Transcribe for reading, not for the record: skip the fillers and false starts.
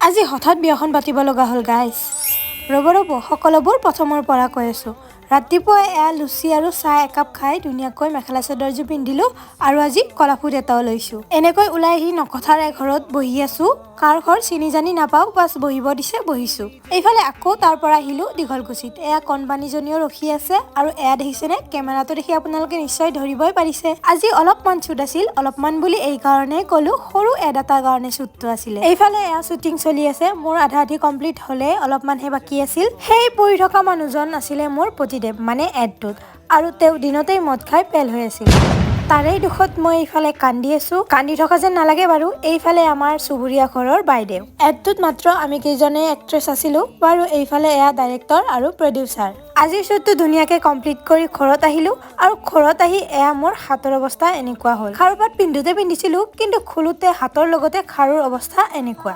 আজি হঠাৎ বিয়াখন পাতিব লগা হ'ল গাইজ। ৰ'ব সকলোবোৰ প্ৰথমৰ পৰা কৈ আছোঁ। ৰাতিপুৱাই এয়া লুচি আৰু চাহ একাপ খাই ধুনীয়াকৈ মেখেলা চাদৰযোৰ পিন্ধিলোঁ আৰু আজি কলাফুট এটাও লৈছোঁ। এনেকৈ ওলাই আহি নকঠাৰ এঘৰত বহি আছোঁ। কাৰ ঘৰ চিনি জানি নাপাওঁ, বাছ বহিব দিছে বহিছোঁ। এইফালে আকৌ তাৰ পৰা আহিলোঁ দীঘলকুছিত। এয়া কণবানীজনীও ৰখি আছে আৰু এয়া দেখিছেনে, কেমেৰাটো দেখি আপোনালোকে নিশ্চয় ধৰিবই পাৰিছে। আজি অলপমান শ্বুট আছিল, অলপমান বুলি এই কাৰণে ক'লোঁ, সৰু এড এটাৰ কাৰণে শ্বুটটো আছিলে। এইফালে এয়া শ্বুটিং চলি আছে, মোৰ আধা আধি কমপ্লিট হ'লে অলপমানহে বাকী আছিল। সেই পৰি থকা মানুহজন আছিলে মোৰ পতিদেৱ, মানে এডটোত, আৰু তেওঁ দিনতেই মদ খাই পেল হৈ আছিল। তাৰেই দুখত মই এইফালে কান্দি আছোঁ। কান্দি থকা যেন নালাগে বাৰু, এইফালে আমাৰ চুবুৰীয়া ঘৰৰ বাইদেউ। এডটোত মাত্ৰ আমি কেইজনে এক্ট্ৰেছ আছিলোঁ বাৰু। এইফালে এয়া ডাইৰেক্টৰ আৰু প্ৰডিউচাৰ। আজিৰ শ্বুটটো ধুনীয়াকৈ কমপ্লিট কৰি ঘৰত আহিলোঁ আৰু ঘৰত আহি এয়া মোৰ হাতৰ অৱস্থা এনেকুৱা হ'ল। খাৰু পাত পিন্ধোতে পিন্ধিছিলোঁ, কিন্তু খোলোতে হাতৰ লগতে খাৰুৰ অৱস্থা এনেকুৱা।